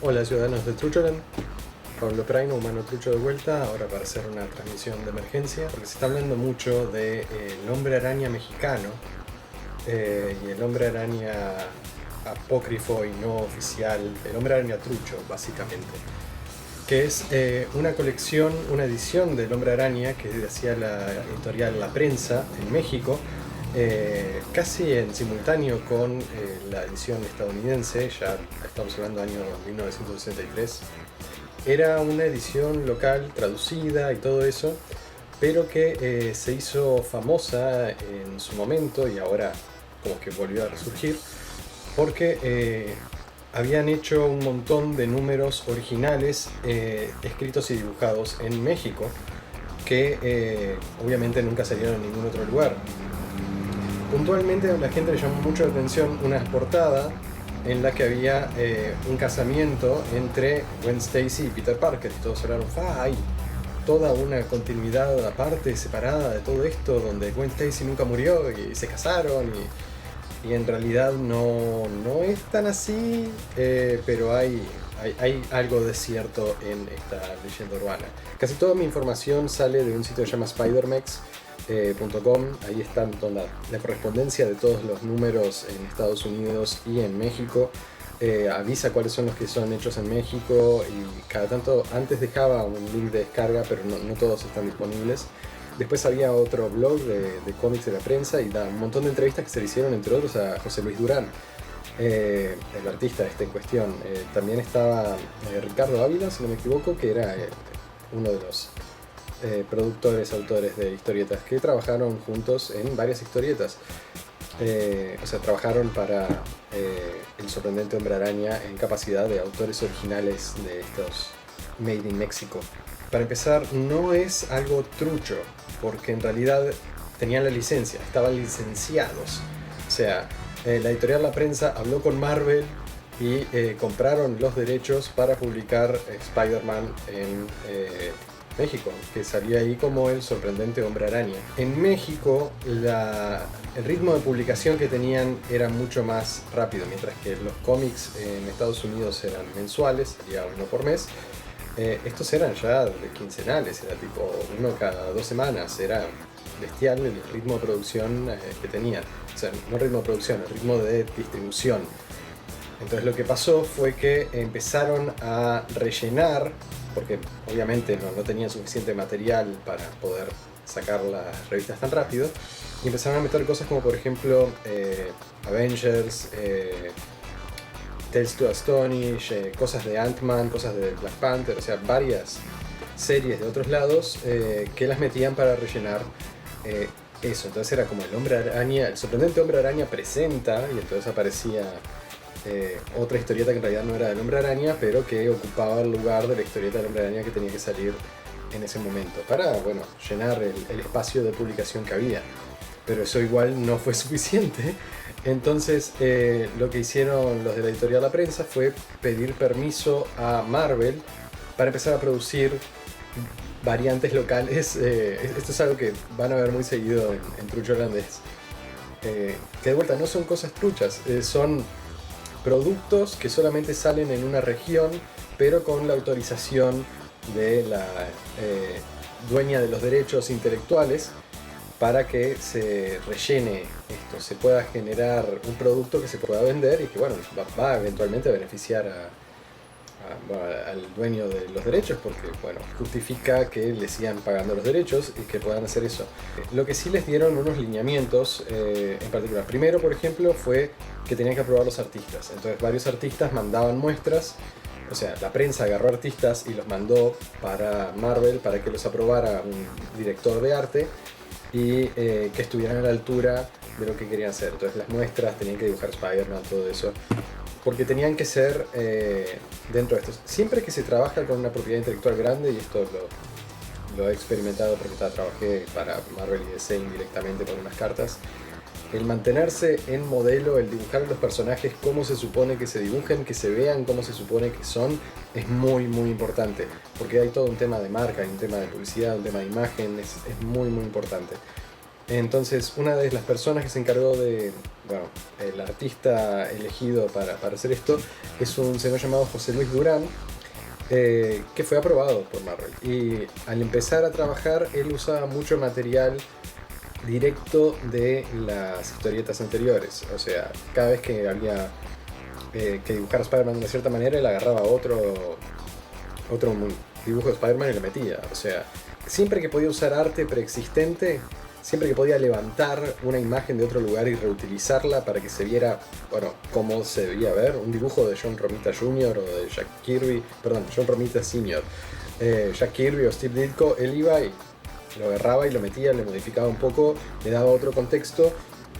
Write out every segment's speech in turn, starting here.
Hola ciudadanos de Trucholand, Pablo Praino, humano trucho de vuelta, ahora para hacer una transmisión de emergencia, porque se está hablando mucho de el hombre araña mexicano y el hombre araña apócrifo y no oficial, el hombre araña trucho básicamente, que es una colección, una edición del hombre araña que hacía la editorial La Prensa en México, casi en simultáneo con la edición estadounidense, ya estamos hablando del año 1963. Era una edición local traducida y todo eso, pero que se hizo famosa en su momento y ahora como que volvió a resurgir, porque habían hecho un montón de números originales escritos y dibujados en México, que obviamente nunca salieron en ningún otro lugar. Puntualmente a la gente le llamó mucho la atención una portada en la que había un casamiento entre Gwen Stacy y Peter Parker, y todos hablaron, hay toda una continuidad aparte, separada de todo esto, donde Gwen Stacy nunca murió y se casaron, y en realidad no es tan así, pero hay algo de cierto en esta leyenda urbana. Casi toda mi información sale de un sitio que se llama Spidermex.com. Ahí está la correspondencia de todos los números en Estados Unidos y en México. Avisa cuáles son los que son hechos en México, y cada tanto antes dejaba un link de descarga, pero no todos están disponibles. Después había otro blog de cómics de La Prensa, y da un montón de entrevistas que se le hicieron, entre otros, a José Luis Durán, el artista en cuestión. También estaba Ricardo Ávila, si no me equivoco, que era uno de los productores, autores de historietas, que trabajaron juntos en varias historietas. O sea, trabajaron para El Sorprendente Hombre Araña en capacidad de autores originales de estos Made in Mexico. Para empezar, no es algo trucho, porque en realidad tenían la licencia, estaban licenciados. O sea, la editorial La Prensa habló con Marvel y compraron los derechos para publicar Spider-Man en México, que salía ahí como El Sorprendente Hombre Araña. En México el ritmo de publicación que tenían era mucho más rápido, mientras que los cómics en Estados Unidos eran mensuales, sería uno por mes. Estos eran ya de quincenales, era tipo uno cada 2 semanas, era bestial el ritmo de producción que tenían. O sea, no ritmo de producción, el ritmo de distribución. Entonces lo que pasó fue que empezaron a rellenar, porque obviamente no tenían suficiente material para poder sacar las revistas tan rápido, y empezaron a meter cosas como, por ejemplo, Avengers, Tales to Astonish, cosas de Ant-Man, cosas de Black Panther, o sea, varias series de otros lados que las metían para rellenar eso. Entonces era como el Hombre Araña, el Sorprendente Hombre Araña presenta, y entonces aparecía otra historieta que en realidad no era del Hombre Araña, pero que ocupaba el lugar de la historieta del Hombre Araña que tenía que salir en ese momento, para, bueno, llenar el espacio de publicación que había. Pero eso igual no fue suficiente. Entonces lo que hicieron los de la editorial La Prensa fue pedir permiso a Marvel para empezar a producir variantes locales. Esto es algo que van a ver muy seguido en Trucho Holandés, que de vuelta no son cosas truchas, son productos que solamente salen en una región, pero con la autorización de la dueña de los derechos intelectuales, para que se rellene esto, se pueda generar un producto que se pueda vender y que, bueno, va eventualmente a beneficiar al dueño de los derechos, porque, bueno, justifica que le sigan pagando los derechos y que puedan hacer eso. Lo que sí les dieron unos lineamientos en particular. Primero, por ejemplo, fue que tenían que aprobar los artistas. Entonces varios artistas mandaban muestras. O sea, La Prensa agarró artistas y los mandó para Marvel para que los aprobara un director de arte, y que estuvieran a la altura de lo que querían hacer. Entonces las muestras tenían que dibujar Spider-Man, todo eso, porque tenían que ser dentro de estos. Siempre que se trabaja con una propiedad intelectual grande, y esto lo he experimentado porque trabajé para Marvel y DC indirectamente con unas cartas, el mantenerse en modelo, el dibujar a los personajes como se supone que se dibujen, que se vean como se supone que son, es muy muy importante, porque hay todo un tema de marca, hay un tema de publicidad, un tema de imagen, es muy muy importante. Entonces, una de las personas que se encargó de, bueno, el artista elegido para hacer esto es un señor llamado José Luis Durán, que fue aprobado por Marvel. Y al empezar a trabajar, él usaba mucho material directo de las historietas anteriores. O sea, cada vez que había que dibujar a Spider-Man de una cierta manera, él agarraba otro dibujo de Spider-Man y lo metía. O sea, siempre que podía usar arte preexistente, siempre que podía levantar una imagen de otro lugar y reutilizarla para que se viera, bueno, cómo se debía ver, un dibujo de John Romita Jr. o de Jack Kirby, perdón, John Romita Sr., Jack Kirby o Steve Ditko, él iba y lo agarraba y lo metía, le modificaba un poco, le daba otro contexto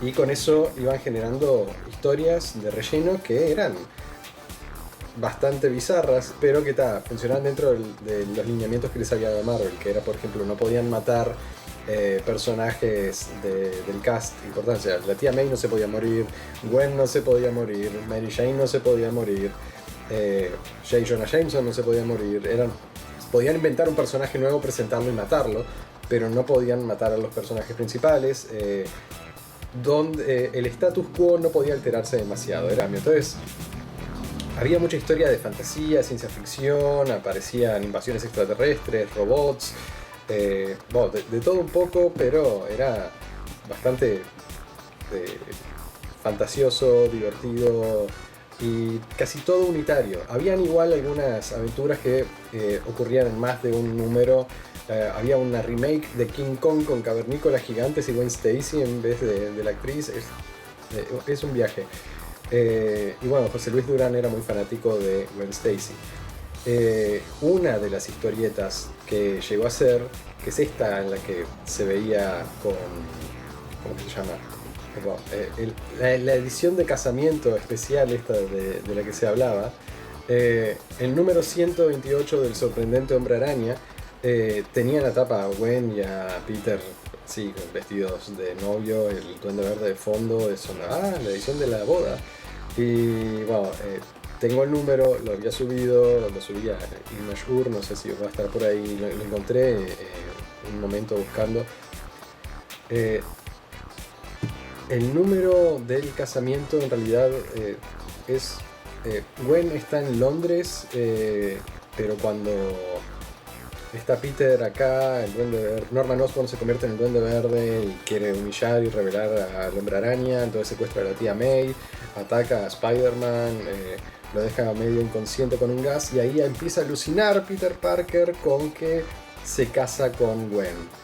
y con eso iban generando historias de relleno que eran bastante bizarras, pero que funcionaban dentro de los lineamientos que les había dado Marvel, que era, por ejemplo, no podían matar personajes del cast importancia. La tía May no se podía morir, Gwen no se podía morir, Mary Jane no se podía morir, J. Jonah Jameson no se podía morir. Podían inventar un personaje nuevo, presentarlo y matarlo, pero no podían matar a los personajes principales. Donde el status quo no podía alterarse demasiado. Entonces, había mucha historia de fantasía, ciencia ficción, aparecían invasiones extraterrestres, robots, bueno, de todo un poco, pero era bastante fantasioso, divertido y casi todo unitario. Habían igual algunas aventuras que ocurrían en más de un número. Había una remake de King Kong con cavernícolas gigantes y Gwen Stacy en vez de la actriz. Es un viaje. Y bueno, José Luis Durán era muy fanático de Gwen Stacy. Una de las historietas que llegó a ser, que es esta en la que se veía con... ¿Cómo se llama? La edición de casamiento especial esta de la que se hablaba, el número 128 del sorprendente Hombre Araña, tenía en la tapa a Gwen y a Peter, sí, con vestidos de novio, el Duende Verde de fondo, la edición de la boda. Y bueno, tengo el número, lo había subido, lo subí a Imgur, no sé si va a estar por ahí, lo encontré un momento buscando. El número del casamiento en realidad es... Gwen está en Londres, pero cuando está Peter acá, el Duende Verde, Norman Osborn se convierte en el Duende Verde y quiere humillar y revelar al Hombre Araña, entonces secuestra a la tía May, ataca a Spider-Man, lo deja medio inconsciente con un gas y ahí empieza a alucinar Peter Parker con que se casa con Gwen.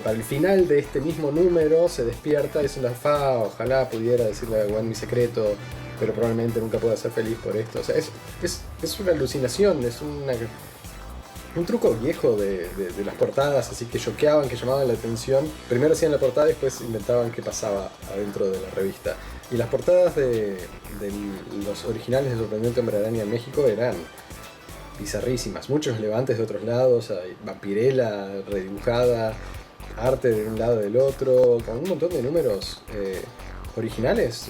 Para el final de este mismo número se despierta y dice ojalá pudiera decirle a Gwen mi secreto, pero probablemente nunca pueda ser feliz por esto. O sea, es una alucinación, es un truco viejo de las portadas, así que choqueaban, que llamaban la atención. Primero hacían la portada y después inventaban qué pasaba adentro de la revista. Y las portadas de los originales de Sorprendente Hombre Araña en México eran bizarrísimas. Muchos levantes de otros lados, vampirela redibujada, arte de un lado y del otro, con un montón de números originales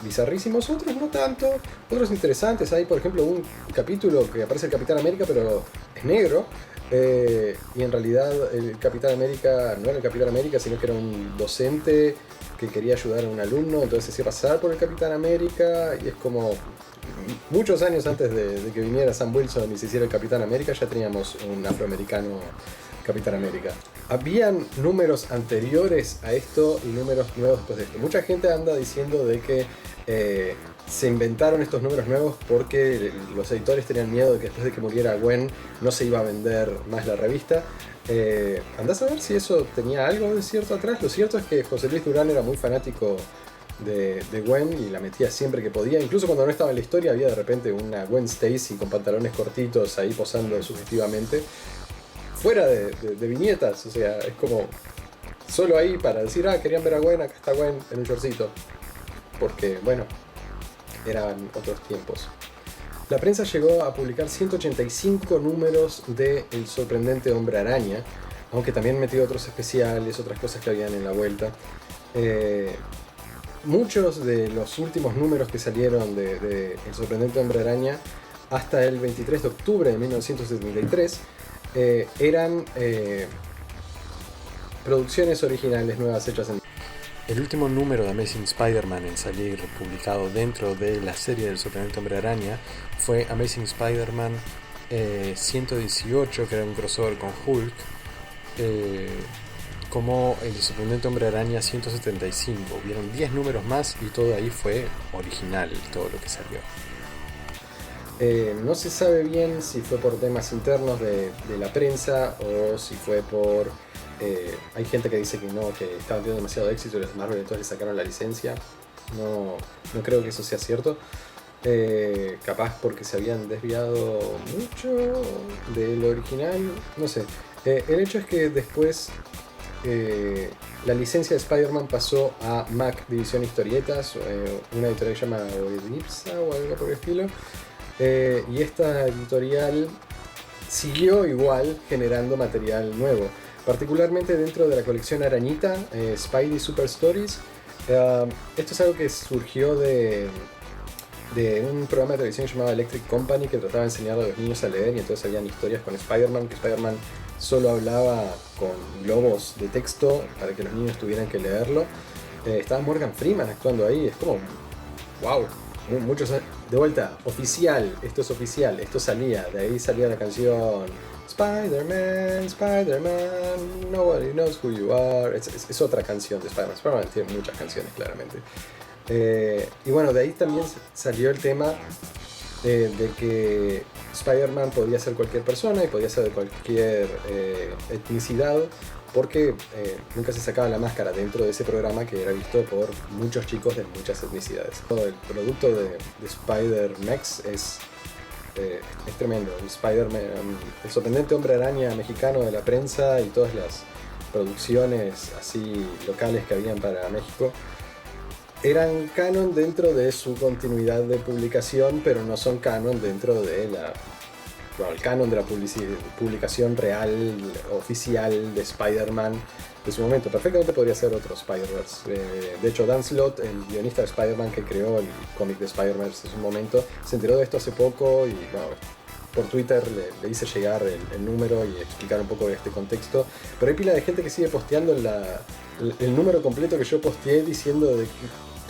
bizarrísimos, otros no tanto, otros interesantes. Hay, por ejemplo, un capítulo que aparece el Capitán América, pero es negro, y en realidad el Capitán América no era el Capitán América, sino que era un docente que quería ayudar a un alumno, entonces se hacía pasar por el Capitán América, y es como muchos años antes de que viniera Sam Wilson y se hiciera el Capitán América, ya teníamos un afroamericano Capitán América. Habían números anteriores a esto y números nuevos después de esto. Mucha gente anda diciendo de que se inventaron estos números nuevos porque los editores tenían miedo de que después de que muriera Gwen no se iba a vender más la revista. Andás a ver si eso tenía algo de cierto atrás. Lo cierto es que José Luis Durán era muy fanático de Gwen y la metía siempre que podía. Incluso cuando no estaba en la historia había de repente una Gwen Stacy con pantalones cortitos ahí posando sugestivamente. Fuera de viñetas, o sea, es como solo ahí para decir, querían ver a Gwen, acá está Gwen en un shortcito. Porque, bueno, eran otros tiempos. La prensa llegó a publicar 185 números de El Sorprendente Hombre Araña, aunque también metió otros especiales, otras cosas que habían en la vuelta. Muchos de los últimos números que salieron de El Sorprendente Hombre Araña hasta el 23 de octubre de 1973 eran producciones originales nuevas hechas en... El último número de Amazing Spider-Man en salir publicado dentro de la serie del sorprendente Hombre Araña fue Amazing Spider-Man 118, que era un crossover con Hulk, como el sorprendente Hombre Araña 175. Hubieron 10 números más y todo ahí fue original, todo lo que salió. No se sabe bien si fue por temas internos de la prensa o si fue por... hay gente que dice que no, que estaban teniendo demasiado éxito y los Marvel entonces le sacaron la licencia. No creo que eso sea cierto. Capaz porque se habían desviado mucho del original, no sé. El hecho es que después la licencia de Spider-Man pasó a Mac División Historietas, una editorial que se llama Oedipsa o algo por el estilo. Y esta editorial siguió igual generando material nuevo, particularmente dentro de la colección Arañita, Spidey Super Stories. Esto es algo que surgió de un programa de televisión llamado Electric Company, que trataba de enseñar a los niños a leer, y entonces habían historias con Spider-Man, que Spider-Man solo hablaba con globos de texto para que los niños tuvieran que leerlo. Estaba Morgan Freeman actuando ahí, es como wow, muchos de vuelta, oficial, esto es oficial, esto salía, de ahí salía la canción Spider-Man, Spider-Man, nobody knows who you are. Es otra canción de Spider-Man. Spider-Man tiene muchas canciones, claramente. Y bueno, de ahí también salió el tema de que Spider-Man podía ser cualquier persona y podía ser de cualquier etnicidad, porque nunca se sacaba la máscara dentro de ese programa, que era visto por muchos chicos de muchas etnicidades. Todo el producto de Spider-Mex es tremendo. Spider-Man, el sorprendente Hombre Araña mexicano de la prensa y todas las producciones así locales que habían para México eran canon dentro de su continuidad de publicación, pero no son canon dentro de el canon de la publicación real, oficial de Spider-Man de su momento. Perfectamente podría ser otro Spider-Verse. De hecho, Dan Slott, el guionista de Spider-Man que creó el cómic de Spider-Verse en su momento, se enteró de esto hace poco y por Twitter le hice llegar el número y explicar un poco de este contexto. Pero hay pila de gente que sigue posteando el número completo que yo posteé, diciendo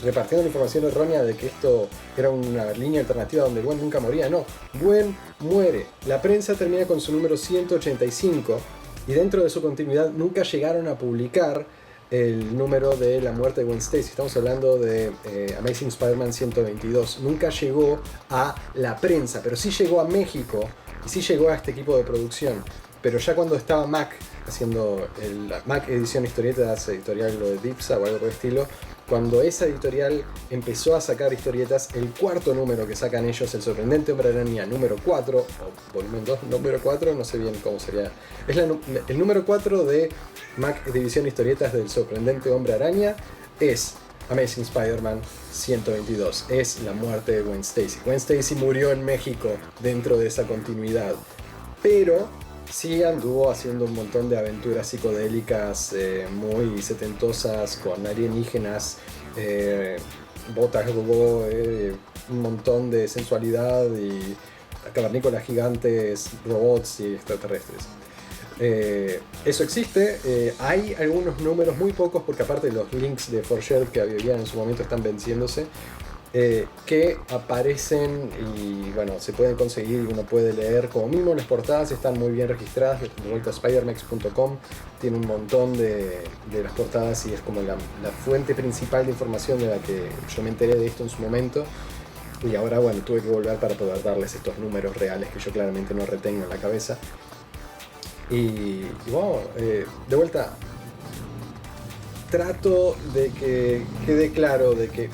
repartiendo la información errónea de que esto era una línea alternativa donde Gwen nunca moría. No, Gwen muere. La prensa termina con su número 185 y dentro de su continuidad nunca llegaron a publicar el número de la muerte de Gwen Stacy. Estamos hablando de Amazing Spider-Man 122. Nunca llegó a la prensa, pero sí llegó a México y sí llegó a este equipo de producción. Pero ya cuando estaba Mac haciendo el Mac Edición Historietas, editorial lo de Dipsa o algo por el estilo, cuando esa editorial empezó a sacar historietas, el cuarto número que sacan ellos, el sorprendente Hombre Araña número 4, o volumen 2, número 4, no sé bien cómo sería. Es el número 4 de Mac División Historietas del sorprendente Hombre Araña, es Amazing Spider-Man 122, es la muerte de Gwen Stacy. Gwen Stacy murió en México dentro de esa continuidad, pero sí anduvo haciendo un montón de aventuras psicodélicas muy setentosas, con alienígenas, botas gogó, un montón de sensualidad y cavernícolas gigantes, robots y extraterrestres. Eso existe. Hay algunos números, muy pocos, porque aparte los links de For Sure que había en su momento están venciéndose, que aparecen y bueno, se pueden conseguir y uno puede leer. Como mínimo las portadas están muy bien registradas. De vuelta a spidermex.com tiene un montón de las portadas y es como la fuente principal de información de la que yo me enteré de esto en su momento. Y ahora bueno, tuve que volver para poder darles estos números reales que yo claramente no retengo en la cabeza. Y bueno, de vuelta trato de que quede claro de que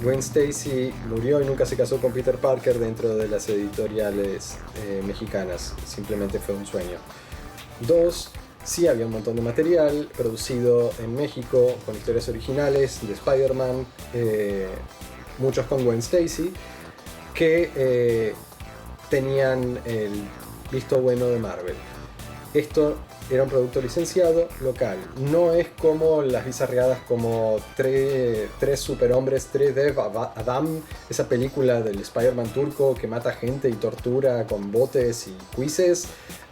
Gwen Stacy murió y nunca se casó con Peter Parker dentro de las editoriales mexicanas. Simplemente fue un sueño. 2. Sí había un montón de material producido en México con historias originales de Spider-Man, muchos con Gwen Stacy, que tenían el visto bueno de Marvel. Esto era un producto licenciado local. No es como las bizarreadas como tres superhombres, 3D Adam, esa película del Spider-Man turco que mata gente y tortura con botes y quizzes.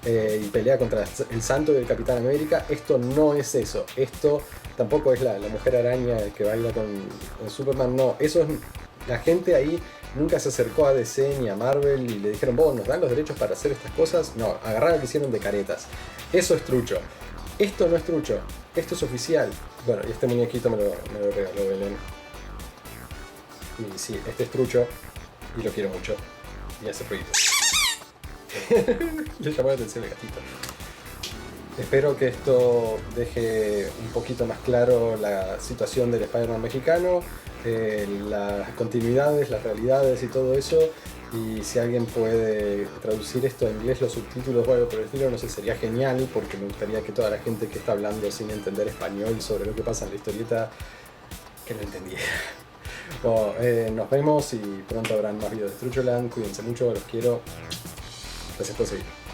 y pelea contra el Santo y el Capitán América. Esto no es eso. Esto tampoco es la Mujer Araña que baila con Superman. No, eso es... La gente ahí nunca se acercó a DC ni a Marvel y le dijeron, vos, ¿nos dan los derechos para hacer estas cosas? No, agarraron lo que hicieron de caretas. Eso es trucho. Esto no es trucho. Esto es oficial. Bueno, y este muñequito me lo regaló Belén. Y sí, este es trucho. Y lo quiero mucho. Y hace ruido. Le llamó la atención el gatito. Espero que esto deje un poquito más claro la situación del Spider-Man mexicano, las continuidades, las realidades y todo eso. Y si alguien puede traducir esto en inglés, los subtítulos o algo por el estilo, no sé, sería genial, porque me gustaría que toda la gente que está hablando sin entender español sobre lo que pasa en la historieta, que lo entendiera. Bueno, nos vemos y pronto habrán más videos de Trucholand. Cuídense mucho, los quiero. Gracias por seguir.